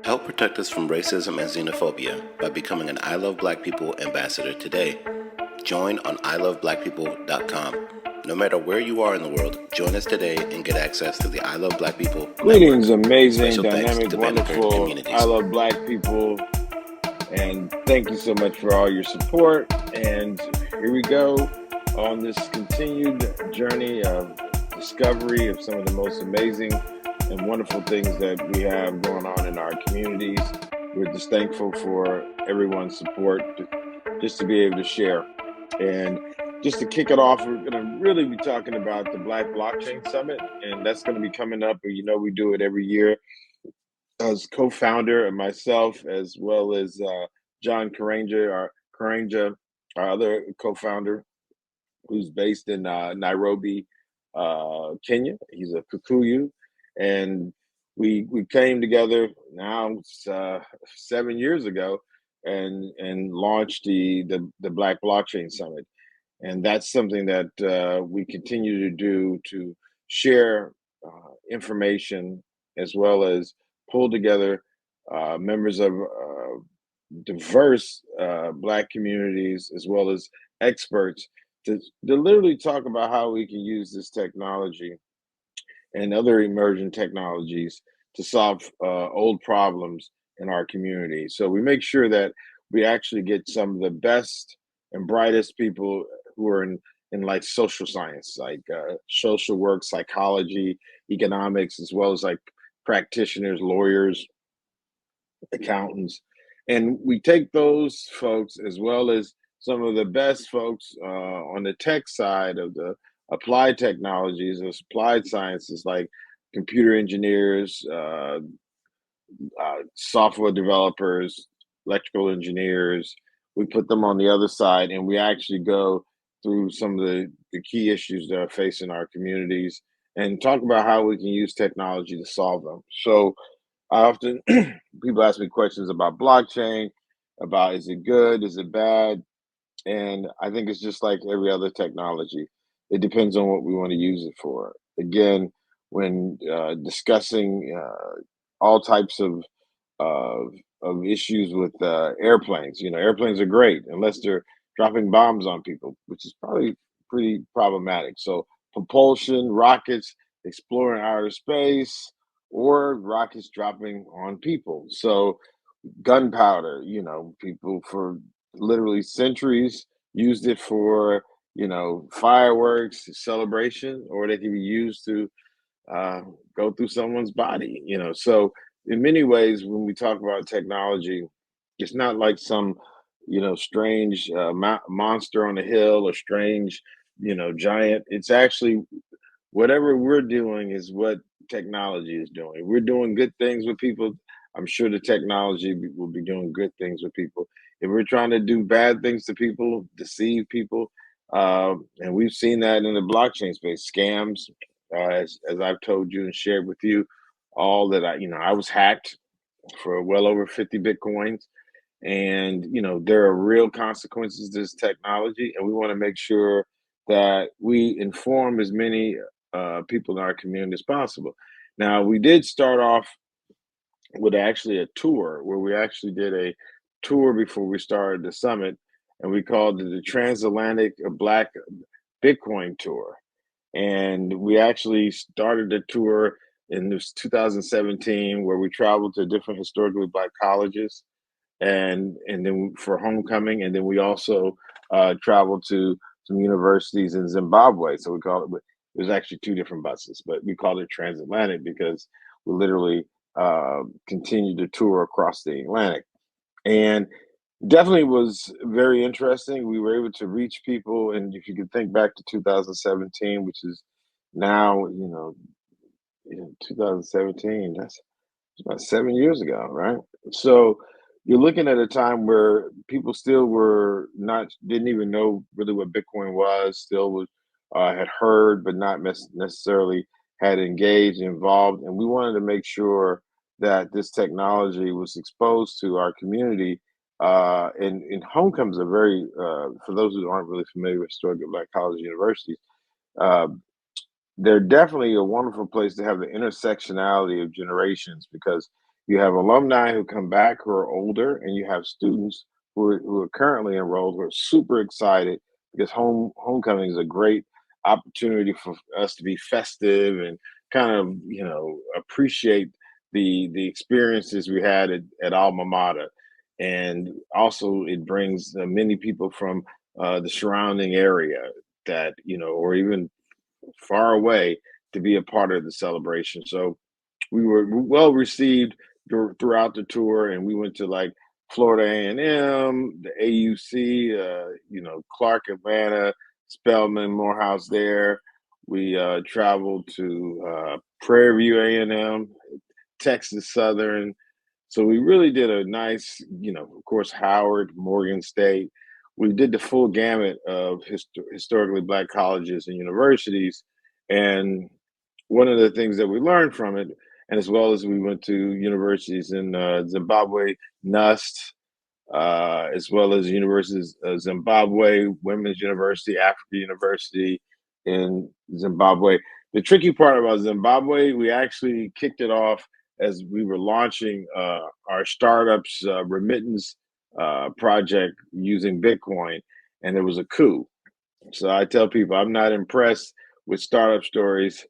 Help protect us from racism and xenophobia by becoming an I Love Black People ambassador today. Join on iloveblackpeople.com. No matter where you are in the world, join us today and get access to the I Love Black People network. Greetings, amazing, Special thanks dynamic, to Vanderbilt wonderful. I Communities. love Black people. And thank you so much for all your support. And here we go on this continued journey of discovery of some of the most amazing and wonderful things that we have going on in our communities. We're just thankful for everyone's support just to be able to share. And just to kick it off, we're going to really be talking about the Black Blockchain Summit, and that's going to be coming up. You know, we do it every year as co-founder and myself, as well as John Karanja, our other co-founder, who's based in Nairobi, Kenya. He's a Kikuyu, and we came together now 7 years ago and launched the Black Blockchain Summit, and that's something that we continue to do to share information as well as pull together members of diverse Black communities as well as experts to literally talk about how we can use this technology and other emerging technologies to solve old problems in our community. So we make sure that we actually get some of the best and brightest people who are in like social science, like social work, psychology, economics, as well as like practitioners, lawyers, accountants. And we take those folks as well as some of the best folks on the tech side of the applied technologies, the applied sciences like computer engineers, software developers, electrical engineers. We put them on the other side and we actually go through some of the key issues that are facing our communities and talk about how we can use technology to solve them. So I often people ask me questions about blockchain, about is it good, is it bad? And I think it's just like every other technology. It depends on what we want to use it for. Again, when discussing all types of issues with airplanes, you know, airplanes are great unless they're dropping bombs on people, which is probably pretty problematic. So propulsion, rockets, exploring outer space, or rockets dropping on people. So gunpowder, you know, people for literally centuries used it for, you know, fireworks, celebration, or they can be used to uh, go through someone's body, you know. So in many ways, when we talk about technology, it's not like some, you know, strange monster on a hill or strange, you know, giant. It's actually whatever we're doing is what technology is doing. We're doing good things with people. I'm sure the technology will be doing good things with people. If we're trying to do bad things to people, deceive people, and we've seen that in the blockchain space, scams, as I've told you and shared with you, all that I was hacked for well over 50 Bitcoins. And, you know, there are real consequences to this technology. And we want to make sure that we inform as many people in our community as possible. Now, we did start off with actually a tour where we actually did a tour before we started the summit, and we called it the Transatlantic Black Bitcoin Tour. And we actually started the tour in this 2017, where we traveled to different historically Black colleges, and then for homecoming, and then we also traveled to some universities in Zimbabwe. So we call it. There's actually two different buses, but we called it transatlantic because we literally continued to tour across the Atlantic, and definitely was very interesting. We were able to reach people, and if you could think back to 2017, which is now, you know, in 2017, that's about 7 years ago, right? So you're looking at a time where people still were not didn't even know really what Bitcoin was, still was had heard but not necessarily had engaged, involved, and we wanted to make sure that this technology was exposed to our community. And homecomings are very, for those who aren't really familiar with historical Black colleges, universities, uh, they're definitely a wonderful place to have the intersectionality of generations because You have alumni who come back who are older, and you have students who are currently enrolled who are super excited because homecoming is a great opportunity for us to be festive and kind of appreciate the experiences we had at alma mater. And also it brings many people from the surrounding area that or even far away to be a part of the celebration. So we were well received throughout the tour, and we went to like Florida A&M, the AUC, Clark, Atlanta, Spelman, Morehouse. There, we traveled to Prairie View A&M, Texas Southern. So we really did a nice, of course, Howard, Morgan State. We did the full gamut of historically Black colleges and universities. And one of the things that we learned from it, and as well as we went to universities in Zimbabwe, NUST, as well as universities of Zimbabwe, Women's University, Africa University in Zimbabwe. The tricky part about Zimbabwe, we actually kicked it off as we were launching our startups remittance project using Bitcoin, and there was a coup. So I tell people I'm not impressed with startup stories.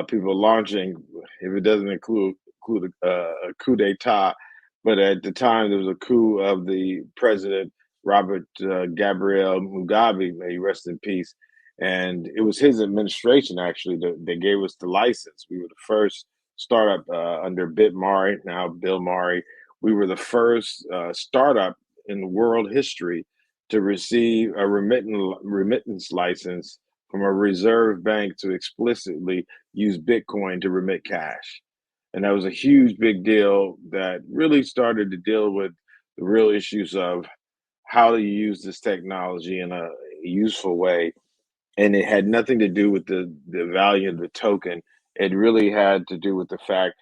People launching if it doesn't include a coup d'état. But at the time, there was a coup of the president, Robert Gabriel Mugabe, may he rest in peace. And it was his administration actually that gave us the license. We were the first startup under Mari, now Bill Murray. We were the first startup in world history to receive a remittance license from a reserve bank to explicitly use Bitcoin to remit cash. And that was a huge big deal that really started to deal with the real issues of how do you use this technology in a useful way. And it had nothing to do with the value of the token. It really had to do with the fact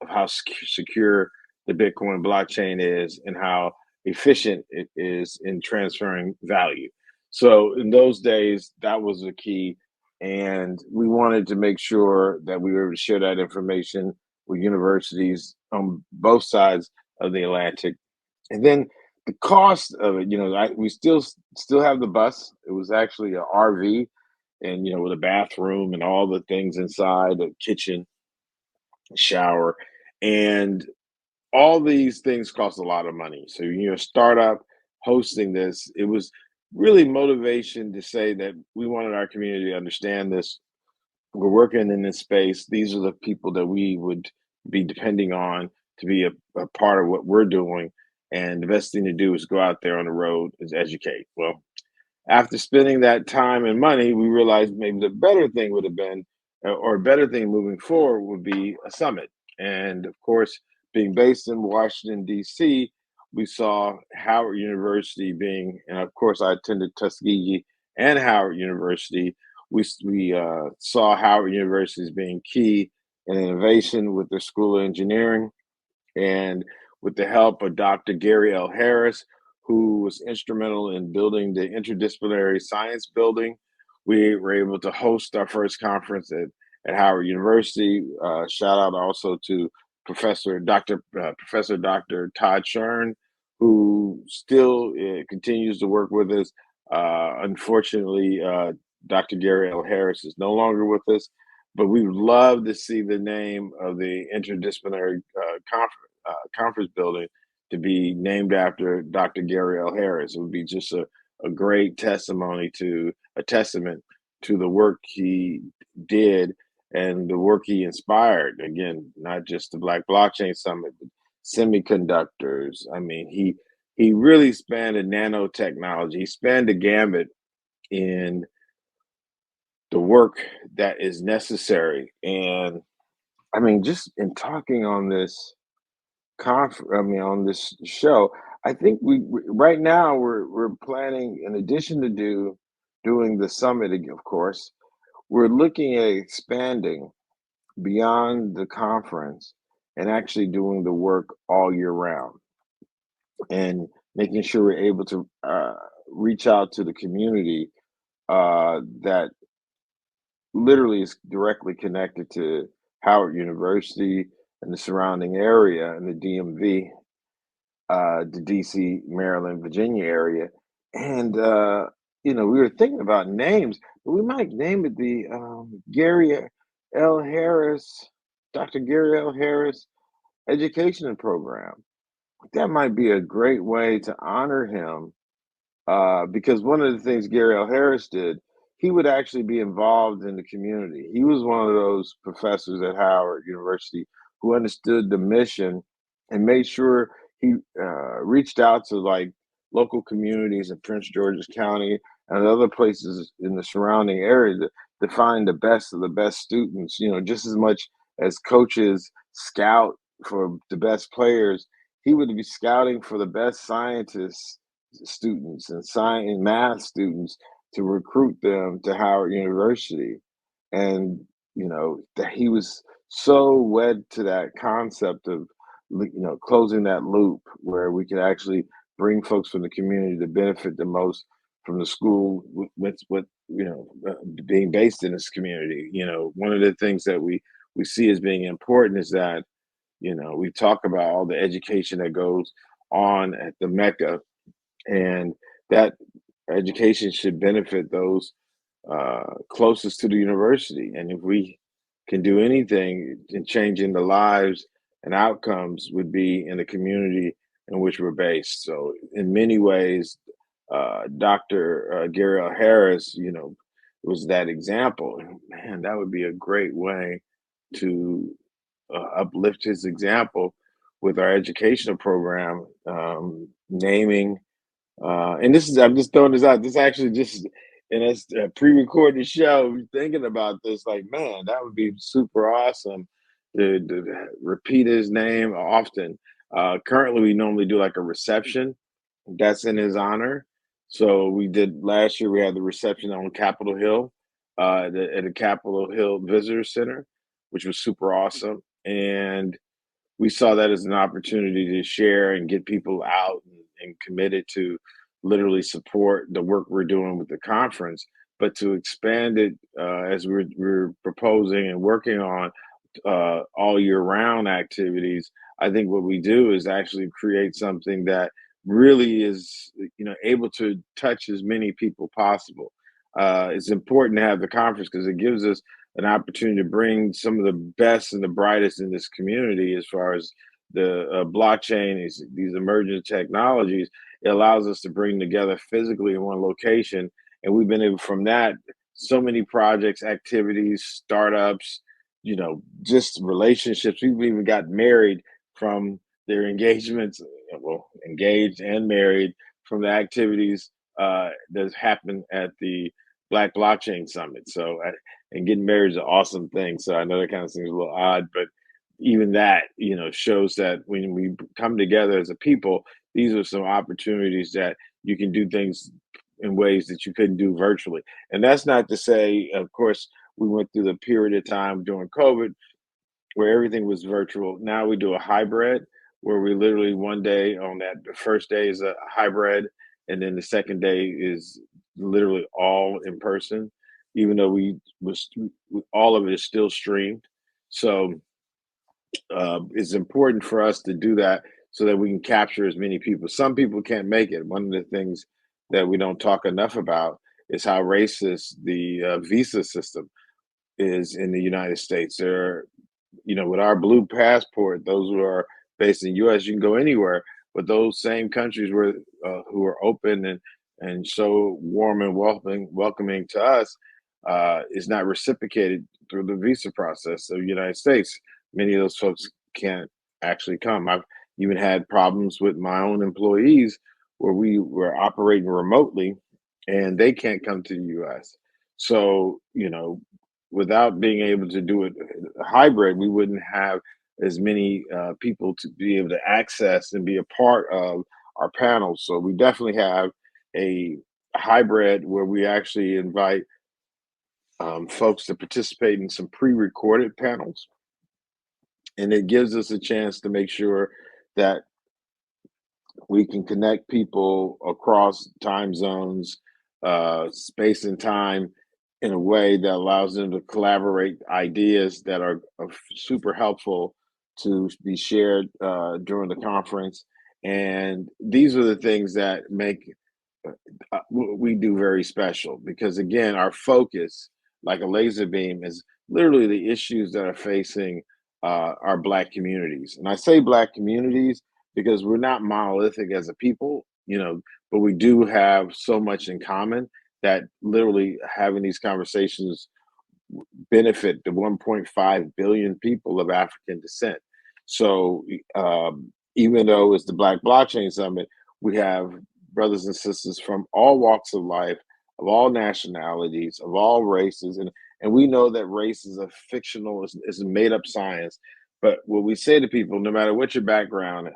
how secure the Bitcoin blockchain is and how efficient it is in transferring value. So in those days, that was the key. And we wanted to make sure that we were able to share that information with universities on both sides of the Atlantic. And then the cost of it, we still have the bus. It was actually a RV, and with a bathroom and all the things inside, a kitchen, shower, and all these things cost a lot of money. So you're a startup hosting this. It was really motivation to say that we wanted our community to understand this. We're working in this space. These are the people that we would be depending on to be a part of what we're doing. And the best thing to do is go out there on the road is educate. Well, after spending that time and money, we realized maybe the better thing would have been, or a better thing moving forward would be a summit. And of course, being based in Washington, D.C., we saw Howard University being, and of course, I attended Tuskegee and Howard University. We saw Howard University as being key in innovation with their School of Engineering, and with the help of Dr. Gary L. Harris, who was instrumental in building the interdisciplinary science building. We were able to host our first conference at Howard University. Shout out also to Professor Dr. Todd Shern, who still continues to work with us. Unfortunately, Dr. Gary L. Harris is no longer with us, but we would love to see the name of the interdisciplinary conference building to be named after Dr. Gary L. Harris. It would be just a great a testament to the work he did and the work he inspired. Again, not just the Black Blockchain Summit, but semiconductors. I mean, he really spanned a nanotechnology. He spanned the gambit in the work that is necessary. And I mean, just in talking on this on this show, I think right now we're planning, in addition to doing the summit, of course, we're looking at expanding beyond the conference and actually doing the work all year round and making sure we're able to reach out to the community that literally is directly connected to Howard University, and the surrounding area in the DMV, the DC, Maryland, Virginia area. And, we were thinking about names, but we might name it the Gary L. Harris, Dr. Gary L. Harris Education Program. That might be a great way to honor him, because one of the things Gary L. Harris did, he would actually be involved in the community. He was one of those professors at Howard University who understood the mission and made sure he reached out to like local communities in Prince George's County and other places in the surrounding area to find the best of the best students. Just as much as coaches scout for the best players, he would be scouting for the best scientists, students and science and math students to recruit them to Howard University. And that he was so wed to that concept of closing that loop where we could actually bring folks from the community to benefit the most from the school with being based in this community. One of the things that we see as being important is that we talk about all the education that goes on at the Mecca, and that education should benefit those closest to the university. And if we can do anything in changing the lives and outcomes, would be in the community in which we're based. So, in many ways, Dr. Gary L. Harris, was that example. And man, that would be a great way to uplift his example with our educational program, naming and this is I'm just throwing this out. This actually just in us pre-recorded show. Thinking about this, like, man, that would be super awesome to repeat his name often. Currently, we normally do like a reception that's in his honor. So we did last year. We had the reception on Capitol Hill, at the Capitol Hill Visitor Center, which was super awesome. And we saw that as an opportunity to share and get people out and committed to literally support the work we're doing with the conference, but to expand it as we're proposing and working on all year round activities. I think what we do is actually create something that really is, able to touch as many people possible. It's important to have the conference because it gives us an opportunity to bring some of the best and the brightest in this community as far as the blockchain, these emerging technologies. It allows us to bring together physically in one location. And we've been able from that, so many projects, activities, startups, just relationships. People even got married from their engagements, well, engaged and married from the activities that happened at the Black Blockchain Summit. So, and getting married is an awesome thing. So I know that kind of seems a little odd, but even that, shows that when we come together as a people, these are some opportunities that you can do things in ways that you couldn't do virtually. And that's not to say, of course, we went through the period of time during COVID where everything was virtual. Now we do a hybrid where we literally one day on that the first day is a hybrid, and then the second day is literally all in person, even though all of it is still streamed. So it's important for us to do that so that we can capture as many people. Some people can't make it. One of the things that we don't talk enough about is how racist the visa system is in the United States. With our blue passport, those who are based in the U.S., you can go anywhere. But those same countries who are open and so warm and welcoming to us is not reciprocated through the visa process of the United States. Many of those folks can't actually come. I've even had problems with my own employees where we were operating remotely and they can't come to the U.S. So, without being able to do it hybrid, we wouldn't have as many people to be able to access and be a part of our panels. So we definitely have a hybrid where we actually invite folks to participate in some pre-recorded panels, and it gives us a chance to make sure that we can connect people across time zones, space and time in a way that allows them to collaborate ideas that are super helpful to be shared during the conference. And these are the things that make what we do very special because, again, our focus, like a laser beam, is literally the issues that are facing our Black communities. And I say Black communities because we're not monolithic as a people, but we do have so much in common that literally having these conversations benefit the 1.5 billion people of African descent. So even though it's the Black Blockchain Summit, we have brothers and sisters from all walks of life, of all nationalities, of all races, and we know that race is a fictional, is a made up science. But what we say to people, no matter what your background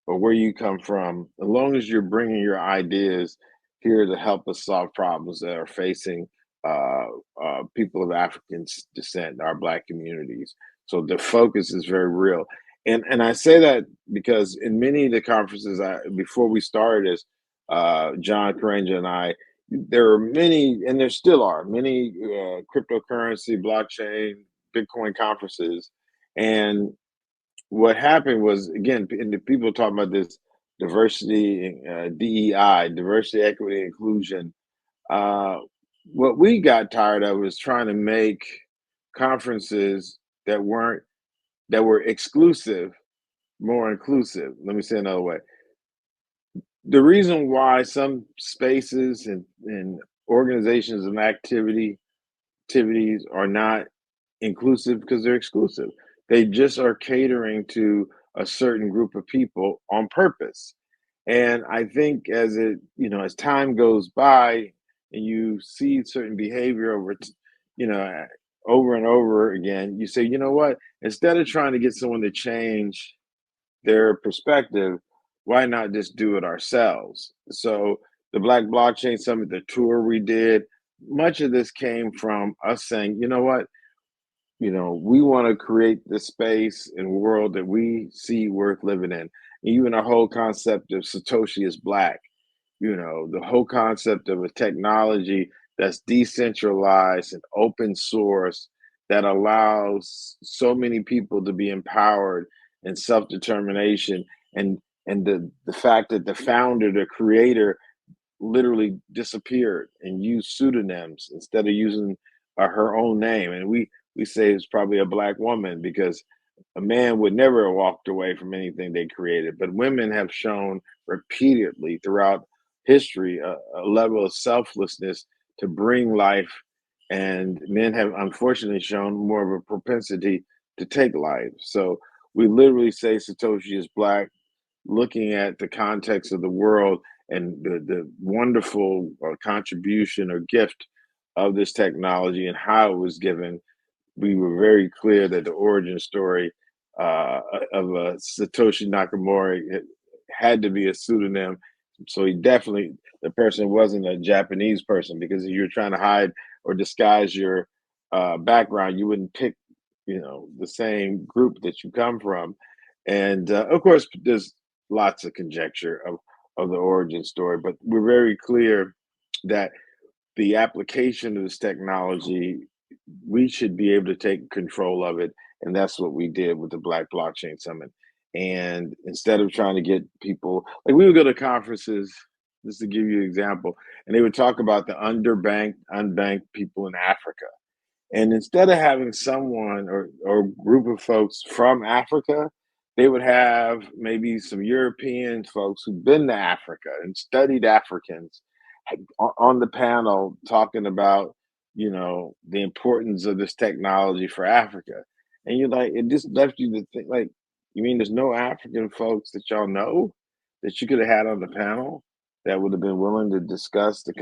or where you come from, as long as you're bringing your ideas here to help us solve problems that are facing uh, people of African descent, our Black communities. So the focus is very real. And I say that because in many of the conferences, before we started this, John Karanja and I, there are many, and there still are many cryptocurrency, blockchain, Bitcoin conferences. And what happened was, again, and the people talking about this diversity, DEI, diversity, equity, inclusion. Uh, what we got tired of was trying to make conferences that weren't that were exclusive more inclusive. Let me say another way. The reason why some spaces and organizations and activities are not inclusive because they're exclusive. They just are catering to a certain group of people on purpose. And I think as time goes by and you see certain behavior you know, over and over again, you say, you know what? Instead of trying to get someone to change their perspective, why not just do it ourselves? So the Black Blockchain Summit, the tour we did, much of this came from us saying, you know what? We want to create the space and world that we see worth living in. And even our whole concept of Satoshi is Black, the whole concept of a technology that's decentralized and open source that allows so many people to be empowered and self-determination, and the fact that the founder, the creator, literally disappeared and used pseudonyms instead of using her own name. And we say it's probably a Black woman because a man would never have walked away from anything they created. But women have shown repeatedly throughout history a level of selflessness to bring life, and men have unfortunately shown more of a propensity to take life. So we literally say Satoshi is Black, looking at the context of the world and the wonderful contribution or gift of this technology and how it was given. We were very clear that the origin story of Satoshi Nakamura had to be a pseudonym. So the person wasn't a Japanese person, because if you're trying to hide or disguise your background, you wouldn't pick, the same group that you come from. And of course, there's lots of conjecture of the origin story, but we're very clear that the application of this technology, we should be able to take control of it. And that's what we did with the Black Blockchain Summit. And instead of trying to get people, like, we would go to conferences, just to give you an example, and they would talk about the underbanked, unbanked people in Africa. And instead of having someone or group of folks from Africa, they would have maybe some European folks who've been to Africa and studied Africans on the panel talking about, the importance of this technology for Africa. And you're like, it just left you to think, like, you mean there's no African folks that y'all know that you could have had on the panel that would have been willing to discuss the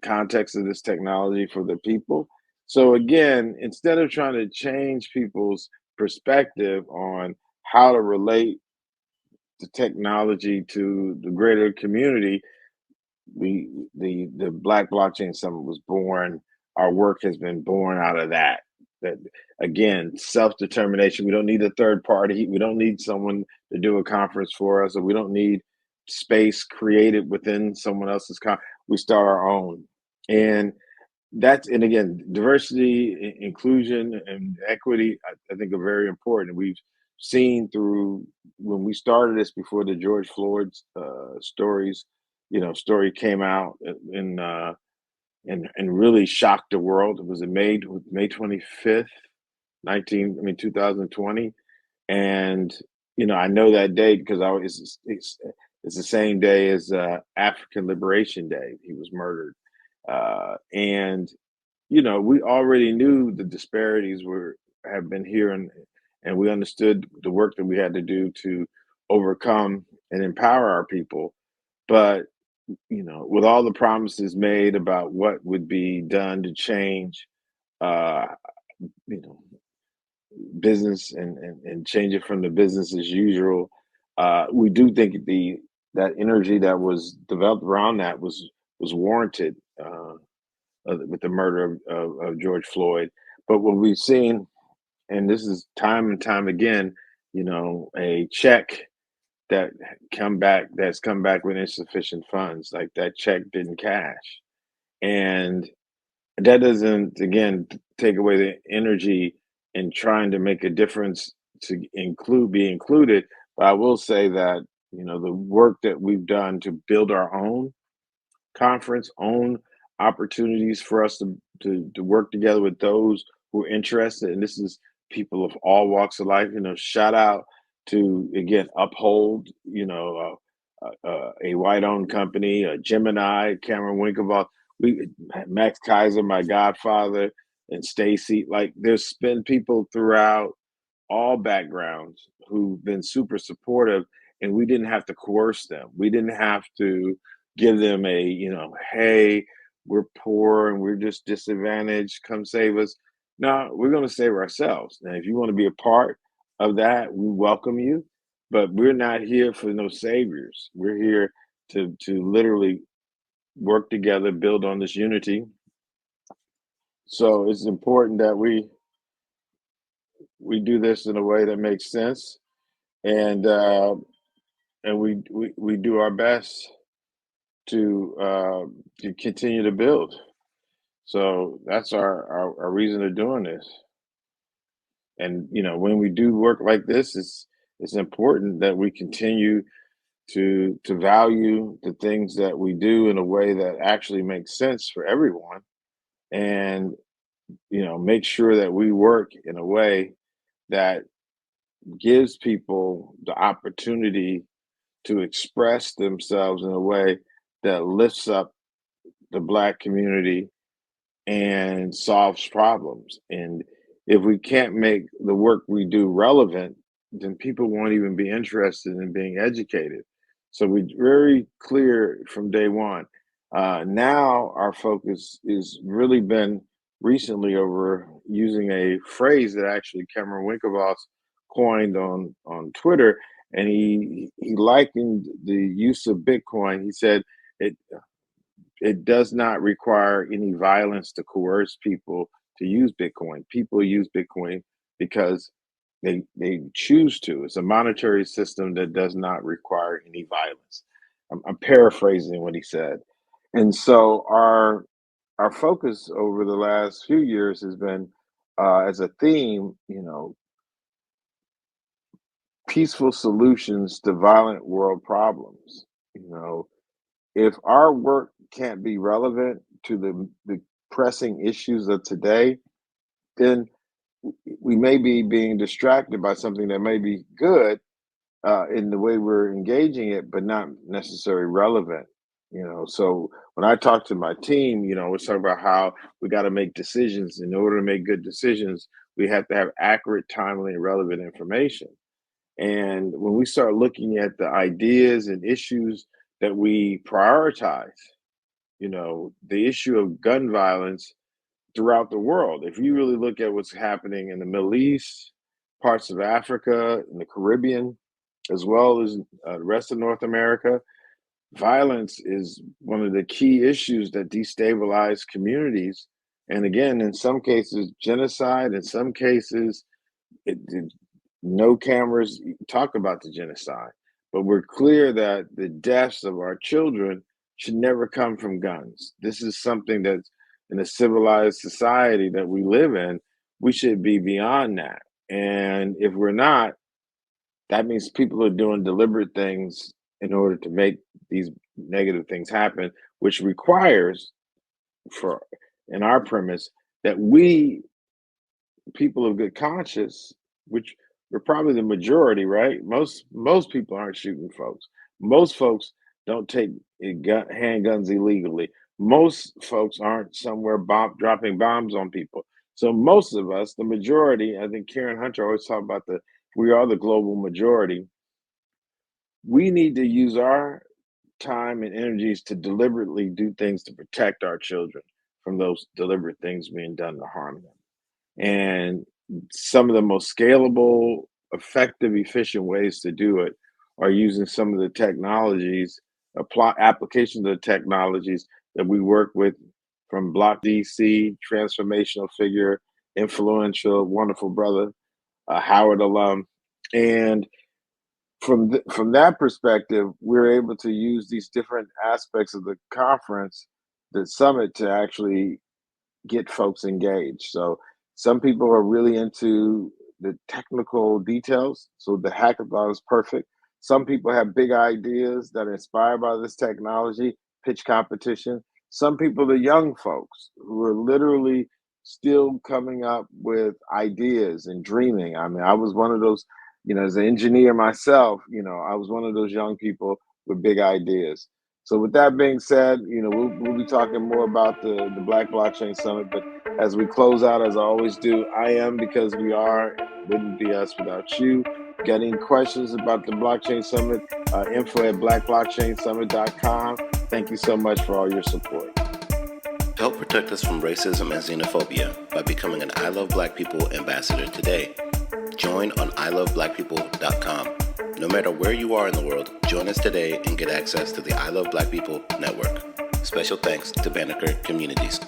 context of this technology for the people? So again, instead of trying to change people's perspective on how to relate the technology to the greater community, the Black Blockchain Summit was born. Our work has been born out of that. That, again, self-determination. We don't need a third party. We don't need someone to do a conference for us, or we don't need space created within someone else's we start our own. And that's, and again, diversity, inclusion, and equity, I think are very important. We've seen through when we started this before the George Floyd's story came out and really shocked the world. It was in May 25th, 2020. And I know that date because it's the same day as African Liberation Day. He was murdered. And we already knew the disparities were have been here, and we understood the work that we had to do to overcome and empower our people. But with all the promises made about what would be done to change, uh, you know, business and change it from the business as usual, we do think that energy that was developed around that was warranted. With the murder of George Floyd. But what we've seen, and this is time and time again, a check that's come back with insufficient funds, like that check didn't cash. And that doesn't, again, take away the energy in trying to make a difference to be included. But I will say that, the work that we've done to build our own conference, own opportunities for us to work together with those who are interested. And this is people of all walks of life. Shout out to, again, Uphold, a white-owned company, Gemini, Cameron Winklevoss, Max Kaiser, my godfather, and Stacy. Like, there's been people throughout all backgrounds who've been super supportive, and we didn't have to coerce them. We didn't have to give them hey, we're poor and we're just disadvantaged, come save us. No, we're going to save ourselves. And if you want to be a part of that, we welcome you. But we're not here for no saviors. We're here to literally work together, build on this unity. So it's important that we do this in a way that makes sense, and we do our best to continue to build. So that's our reason of doing this. And when we do work like this, it's important that we continue to value the things that we do in a way that actually makes sense for everyone, and make sure that we work in a way that gives people the opportunity to express themselves in a way that lifts up the Black community and solves problems. And if we can't make the work we do relevant, then people won't even be interested in being educated. So we're very clear from day one. Now our focus is really been recently over using a phrase that actually Cameron Winklevoss coined on Twitter, and he likened the use of Bitcoin. He said it it does not require any violence to coerce people to use Bitcoin. People use Bitcoin because they choose to. It's a monetary system that does not require any violence. I'm paraphrasing what he said. And so our focus over the last few years has been, as a theme, peaceful solutions to violent world problems. You know, if our work can't be relevant to the pressing issues of today, then we may be being distracted by something that may be good in the way we're engaging it, but not necessarily relevant. So when I talk to my team, we're talking about how we got to make decisions. In order to make good decisions, we have to have accurate, timely, and relevant information. And when we start looking at the ideas and issues that we prioritize, the issue of gun violence throughout the world. If you really look at what's happening in the Middle East, parts of Africa, in the Caribbean, as well as the rest of North America, violence is one of the key issues that destabilize communities. And again, in some cases, genocide, in some cases, no cameras talk about the genocide. But we're clear that the deaths of our children should never come from guns. This is something in a civilized society that we live in, we should be beyond that. And if we're not, that means people are doing deliberate things in order to make these negative things happen, which requires, for in our premise, that we people of good conscience, which we're probably the majority, right? Most people aren't shooting folks. Most folks don't take handguns illegally. Most folks aren't somewhere dropping bombs on people. So most of us, the majority, I think Karen Hunter always talk about we are the global majority. We need to use our time and energies to deliberately do things to protect our children from those deliberate things being done to harm them. And some of the most scalable, effective, efficient ways to do it are using some of the technologies, applications of the technologies that we work with from Block DC, transformational figure, influential, wonderful brother, Howard alum. And from that perspective, we're able to use these different aspects of the conference, the summit, to actually get folks engaged. So some people are really into the technical details, so the hackathon is perfect. Some people have big ideas that are inspired by this technology, pitch competition. Some people are young folks who are literally still coming up with ideas and dreaming. I mean, I was one of those, as an engineer myself, I was one of those young people with big ideas. So with that being said, we'll be talking more about the Black Blockchain Summit. But as we close out, as I always do, I am because we are, and it wouldn't be us without you. Got any questions about the Blockchain Summit? info@blackblockchainsummit.com. Thank you so much for all your support. Help protect us from racism and xenophobia by becoming an I Love Black People ambassador today. Join on iloveblackpeople.com. No matter where you are in the world, join us today and get access to the I Love Black People network. Special thanks to Banneker Communities.